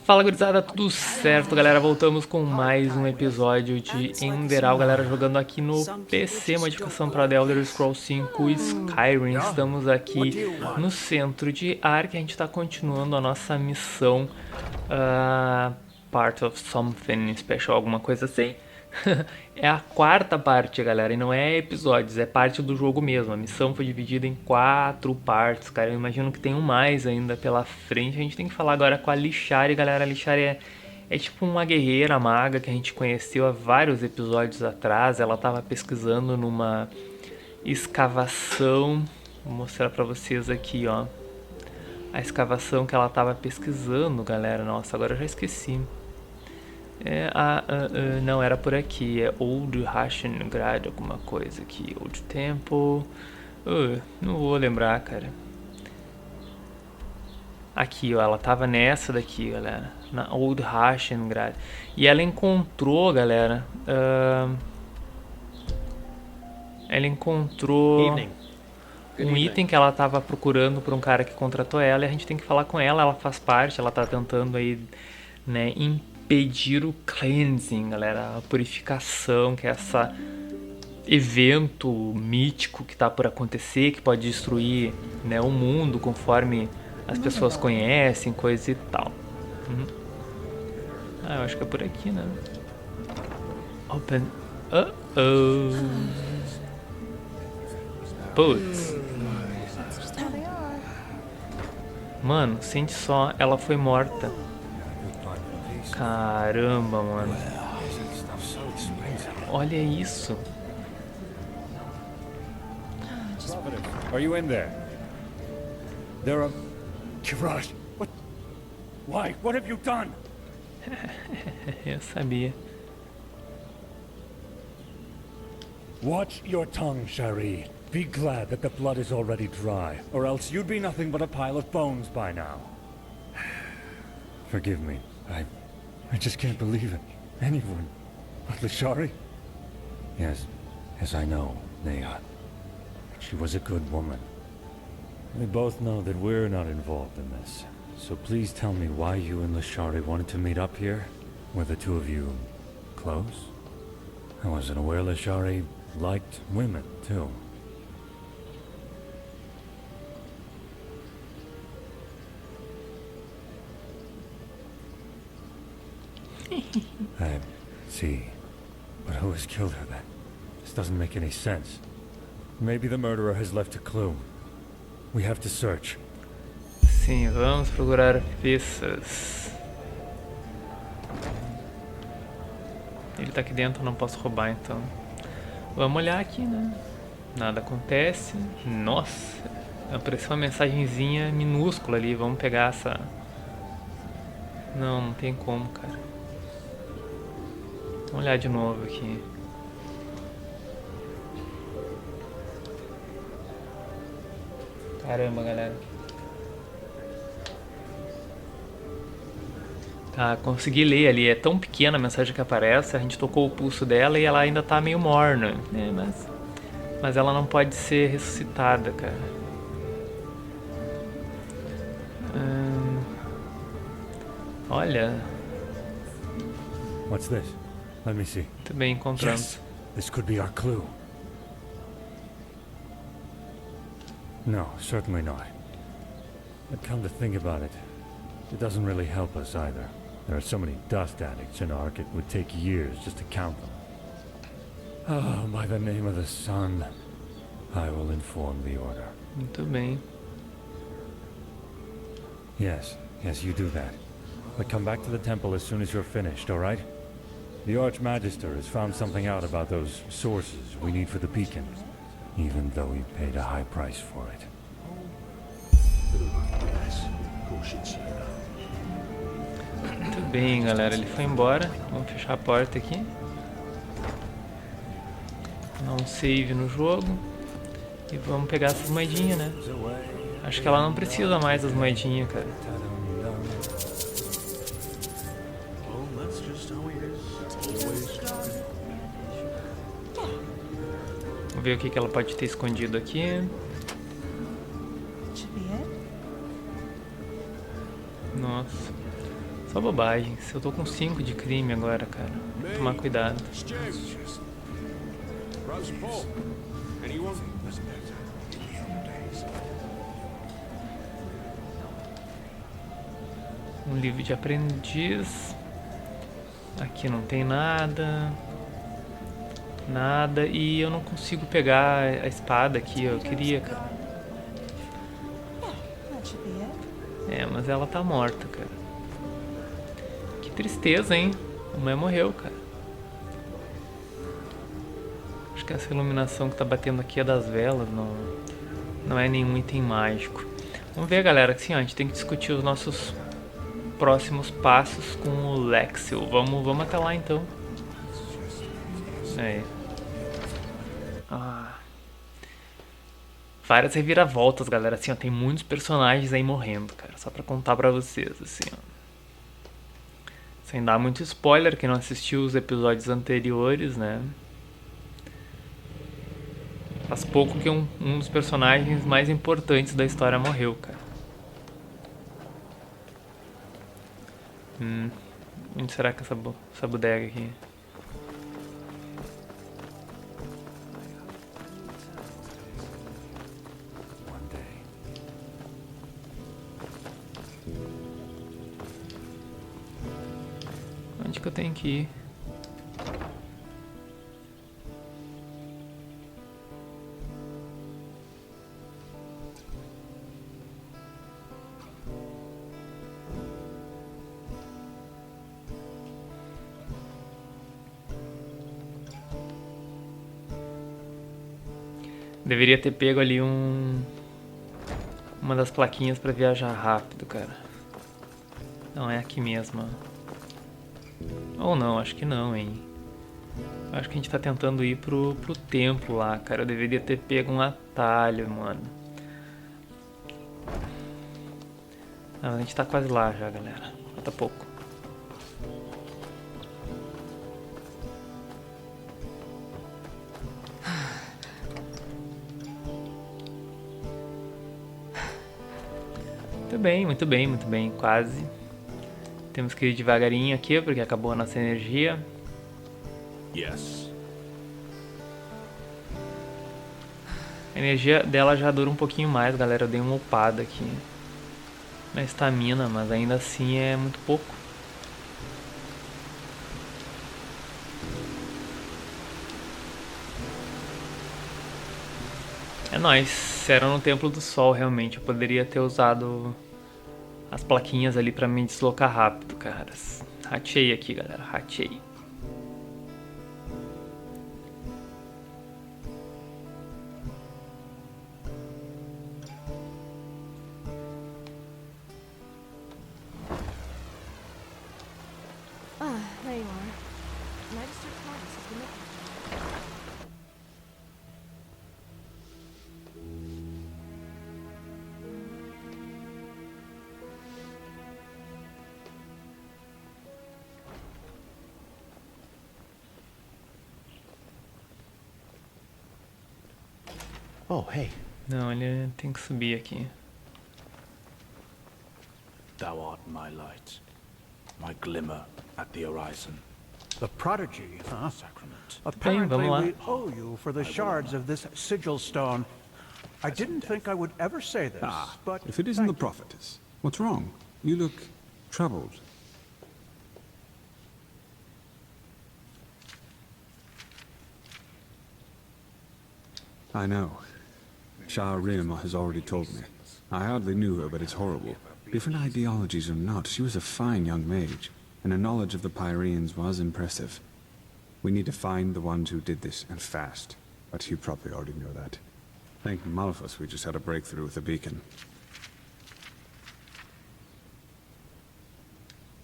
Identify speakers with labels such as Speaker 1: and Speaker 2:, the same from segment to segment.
Speaker 1: Fala gurizada, tudo certo galera? Voltamos com mais um episódio de ENDERAL, galera, jogando aqui no PC, modificação para The Elder Scrolls 5 Skyrim. Estamos aqui no centro de Ark, a gente está continuando a nossa missão Part of Something Special, alguma coisa assim. É a quarta parte, galera, e não é episódios, é parte do jogo mesmo. A missão foi dividida em 4 partes, cara. Eu imagino que tem mais ainda pela frente. A gente tem que falar agora com a Lishari, galera. A Lishari é tipo uma guerreira maga que a gente conheceu há vários episódios atrás. Ela tava pesquisando numa escavação. Vou mostrar pra vocês aqui, ó. A escavação que ela tava pesquisando, galera. Nossa, agora eu já esqueci. Não, era por aqui. É Old Grad, alguma coisa aqui. Old Temple. Não vou lembrar, cara. Aqui, ó. Ela tava nessa daqui, galera. Na Old Grad. E ela encontrou, galera. Ela encontrou um item que ela tava procurando por um cara que contratou ela. E a gente tem que falar com ela. Ela faz parte. Ela tá tentando aí, né, impedir o cleansing, galera, a purificação, que é esse evento mítico que está por acontecer, que pode destruir, né, o mundo conforme as pessoas conhecem, coisa e tal. Eu acho que é por aqui, né? Open. Putz. Mano, sente só, ela foi morta. Caramba, mano. Olha isso.
Speaker 2: Are you in there? There are... Kiraj, what? Why? What have you done?
Speaker 1: Eu sabia.
Speaker 2: Watch your tongue, Shari. Be glad that the blood is already dry, or else you'd be nothing but a pile of bones by now. Forgive me. I just can't believe it. Anyone. But Lishari? Yes, I know, Neha. She was a good woman. We both know that we're not involved in this. So please tell me why you and Lishari wanted to meet up here? Were the two of you close? I wasn't aware Lishari liked women, too. I see. But who has killed her then? This doesn't make any sense. Maybe the murderer has left a clue. We have to search.
Speaker 1: Sim, vamos procurar pistas. Ele tá aqui dentro, não posso roubar, então. Vamos olhar aqui, né? Nada acontece. Nossa, apareceu uma mensagenzinha minúscula ali. Vamos pegar essa... Não tem como, cara. Vamos olhar de novo aqui. Caramba, galera. Tá, consegui ler ali. É tão pequena a mensagem que aparece. A gente tocou o pulso dela e ela ainda tá meio morna, né? Mas ela não pode ser ressuscitada, cara. Olha.
Speaker 2: What's this? Let me see.
Speaker 1: Muito bem, encontramos.
Speaker 2: Yes, this could be our clue. No, certainly not. But come to think about it, it doesn't really help us either. There are so many dust addicts in Ark, it would take years just to count them. Oh, by the name of the sun, I will inform the Order.
Speaker 1: Muito bem.
Speaker 2: Yes, you do that. But come back to the temple as soon as you're finished, all right? The Archmagister has found something out about those sources we need for the beacon, even though we paid a high price for it.
Speaker 1: Muito bem, galera. Ele foi embora. Vamos fechar a porta aqui. Dar um save no jogo. E vamos pegar essas moedinhas, né? Acho que ela não precisa mais das moedinhas, cara. Vamos ver o que ela pode ter escondido aqui. Nossa. Só bobagem. Se eu tô com 5 de crime agora, cara. Tomar cuidado. Um livro de aprendiz. Aqui não tem nada. Nada. E eu não consigo pegar a espada aqui. Eu queria, cara. É, mas ela tá morta, cara. Que tristeza, hein? A mulher morreu, cara. Acho que essa iluminação que tá batendo aqui é das velas, não é nenhum item mágico. Vamos ver, galera, que sim, ó, a gente tem que discutir os nossos próximos passos com o Lexil. Vamos até lá, então. Aí. Várias reviravoltas, galera. Assim, ó, tem muitos personagens aí morrendo, cara. Só pra contar pra vocês, assim, ó. Sem dar muito spoiler, quem não assistiu os episódios anteriores, né? Faz pouco que um dos personagens mais importantes da história morreu, cara. Onde será que essa bodega aqui? Onde que eu tenho que ir? Deveria ter pego ali uma das plaquinhas pra viajar rápido, cara. Não, é aqui mesmo. Ou não, acho que não, hein. Acho que a gente tá tentando ir pro templo lá, cara. Eu deveria ter pego um atalho, mano. Não, a gente tá quase lá já, galera. Falta pouco. Muito bem, muito bem, muito bem. Quase. Temos que ir devagarinho aqui, porque acabou a nossa energia.
Speaker 3: Yes.
Speaker 1: A energia dela já dura um pouquinho mais, galera. Eu dei uma upada aqui na estamina, mas ainda assim é muito pouco. É nóis. Era no Templo do Sol, realmente. Eu poderia ter usado as plaquinhas ali pra me deslocar rápido, caras. Ratei aqui, galera. Ratei.
Speaker 4: There you are. Registered progress has been made.
Speaker 3: Oh, hey.
Speaker 1: Não, ele tem que subir aqui.
Speaker 3: Thou art my light, my glimmer at the horizon.
Speaker 5: The prodigy, huh?
Speaker 3: Sacrament.
Speaker 5: Apparently
Speaker 1: vamos lá.
Speaker 5: we owe you for the shards of this sigil stone. I didn't think I would ever say this, but
Speaker 6: if it isn't the
Speaker 5: thank you.
Speaker 6: prophetess, what's wrong? You look troubled. I know. Shah Rim has already told me. I hardly knew her, but it's horrible. Different ideologies or not, she was a fine young mage, and her knowledge of the Pyreans was impressive. We need to find the ones who did this, and fast. But you probably already know that. Thank Malphus we just had a breakthrough with the beacon.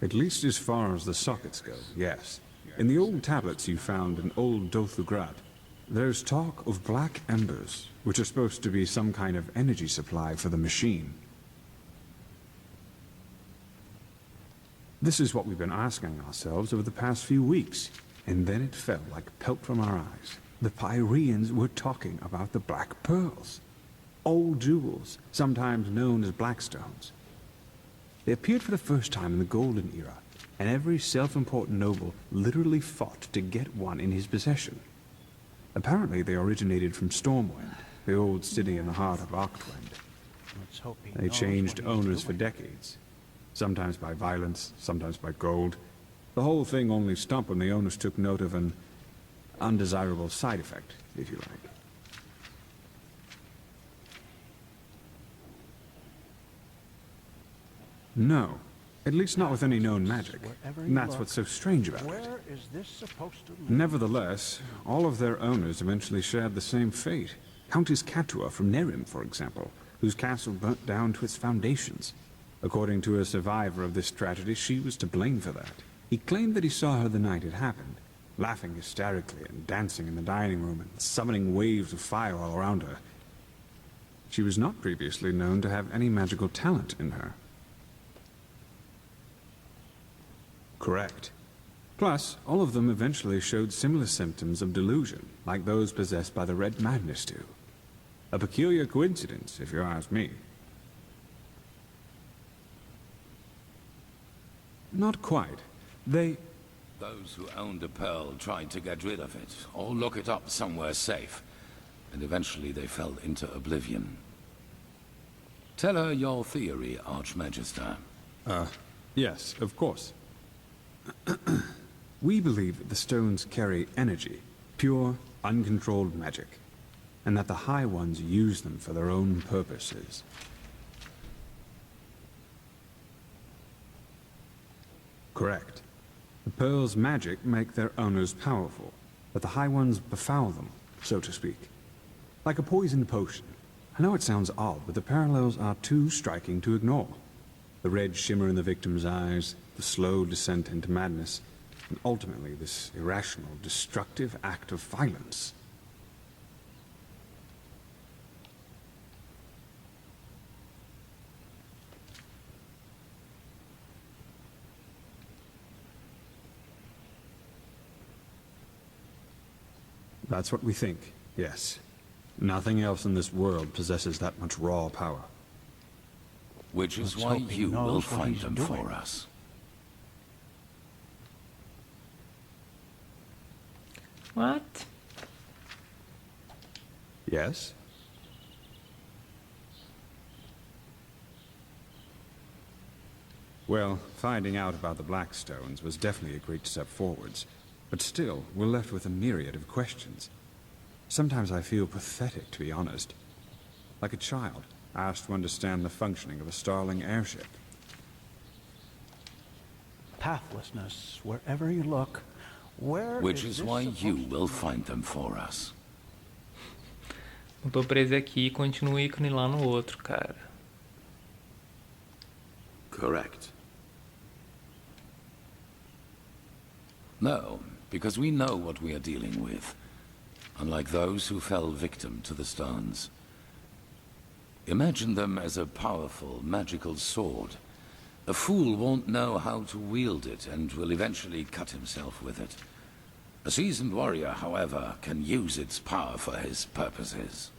Speaker 6: At least as far as the sockets go, yes. In the old tablets you found in old Dothugrad, there's talk of black embers, which are supposed to be some kind of energy supply for the machine. This is what we've been asking ourselves over the past few weeks, and then it fell like pelt from our eyes. The Pyreans were talking about the Black Pearls. Old jewels, sometimes known as Blackstones. They appeared for the first time in the Golden Era, and every self-important noble literally fought to get one in his possession. Apparently they originated from Stormwind, the old city in the heart of Arctwind.
Speaker 5: Let's hope he
Speaker 6: They
Speaker 5: knows
Speaker 6: changed
Speaker 5: what he's
Speaker 6: owners for
Speaker 5: doing.
Speaker 6: decades, sometimes by violence, sometimes by gold. The whole thing only stopped when the owners took note of an undesirable side effect, if you like. No, at least not with any known magic.
Speaker 5: Wherever you
Speaker 6: And that's
Speaker 5: look,
Speaker 6: what's so strange about it.
Speaker 5: Where is this supposed to lead?
Speaker 6: Nevertheless, all of their owners eventually shared the same fate. Countess Katua from Nerim, for example, whose castle burnt down to its foundations. According to a survivor of this tragedy, she was to blame for that. He claimed that he saw her the night it happened, laughing hysterically and dancing in the dining room and summoning waves of fire all around her. She was not previously known to have any magical talent in her. Correct. Plus, all of them eventually showed similar symptoms of delusion, like those possessed by the Red Madness do. A peculiar coincidence, if you ask me. Not quite.
Speaker 7: Those who owned a pearl tried to get rid of it, or look it up somewhere safe, and eventually they fell into oblivion. Tell her your theory, Archmagister.
Speaker 6: Yes, of course. We believe that the stones carry energy, pure, uncontrolled magic, and that the High Ones use them for their own purposes. Correct. The pearl's magic make their owners powerful, but the High Ones befoul them, so to speak. Like a poison potion. I know it sounds odd, but the parallels are too striking to ignore. The red shimmer in the victim's eyes, the slow descent into madness, and ultimately this irrational, destructive act of violence. That's what we think, yes. Nothing else in this world possesses that much raw power.
Speaker 7: Which is
Speaker 5: Let's
Speaker 7: why
Speaker 5: hope he
Speaker 7: you
Speaker 5: knows
Speaker 7: will
Speaker 5: what
Speaker 7: find
Speaker 5: he's
Speaker 7: them
Speaker 5: doing.
Speaker 7: for us.
Speaker 1: What?
Speaker 6: Yes? Well, finding out about the Blackstones was definitely a great step forwards. But still, we're left with a myriad of questions. Sometimes I feel pathetic, to be honest. Like a child, asked to understand the functioning of a Starling airship.
Speaker 5: Pathlessness, wherever you look. Where
Speaker 7: Which
Speaker 5: is
Speaker 7: is why
Speaker 5: this
Speaker 7: you
Speaker 5: supposed to
Speaker 7: will
Speaker 5: lead?
Speaker 7: find them for us.
Speaker 1: Eu tô preso aqui e continuo o ícone lá no outro, cara.
Speaker 7: Correct. No, because we know what we are dealing with. Unlike those who fell victim to the stones. Imagine them as a powerful, magical sword. A fool won't know how to wield it and will eventually cut himself with it. A seasoned warrior, however, can use its power for his purposes.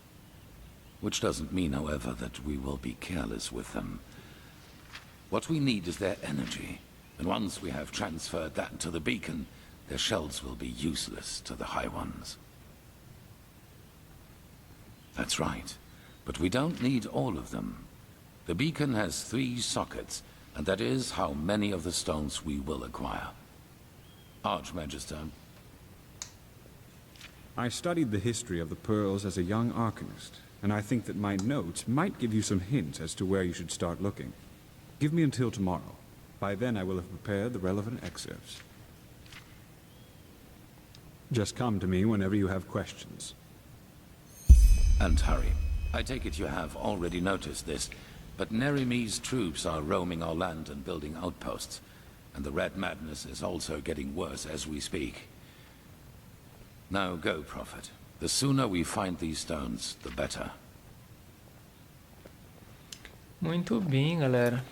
Speaker 7: Which doesn't mean, however, that we will be careless with them. What we need is their energy, and once we have transferred that to the beacon, their shells will be useless to the High Ones. That's right, but we don't need all of them. The beacon has 3 sockets, and that is how many of the stones we will acquire. Archmagister.
Speaker 6: I studied the history of the pearls as a young arcanist, and I think that my notes might give you some hints as to where you should start looking. Give me until tomorrow. By then I will have prepared the relevant excerpts. Just come to me whenever you have questions.
Speaker 7: And hurry. I take it you have already noticed this, but Nerimi's troops are roaming our land and building outposts, and the Red Madness is also getting worse as we speak. Now go, Prophet. The sooner we find these stones, the better.
Speaker 1: Muito bem, galera.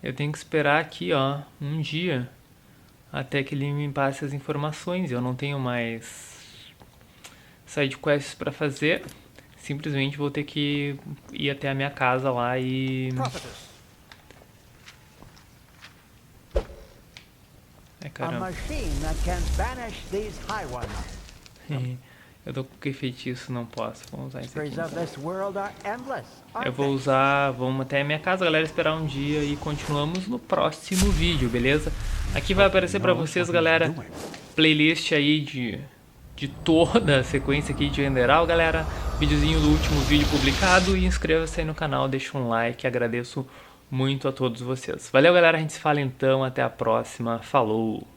Speaker 1: Eu tenho que esperar aqui, ó, um dia até que ele me passe as informações. Eu não tenho mais side quests para fazer. Simplesmente vou ter que ir até a minha casa lá e
Speaker 5: Prophetess,
Speaker 1: Ai,
Speaker 5: A
Speaker 1: caramba.
Speaker 5: machine that can banish these high ones.
Speaker 1: Eu tô com que feitiço, não posso. Vamos usar isso aqui.
Speaker 5: Mysteries of this world are endless,
Speaker 1: Eu
Speaker 5: aren't
Speaker 1: vou
Speaker 5: they?
Speaker 1: usar, vamos até a minha casa, galera, esperar um dia e continuamos no próximo vídeo, beleza? Aqui vai aparecer pra vocês, galera, playlist aí de toda a sequência aqui de ENDERAL, galera. Videozinho do último vídeo publicado e inscreva-se aí no canal, deixa um like, agradeço muito a todos vocês. Valeu, galera, a gente se fala então, até a próxima, falou!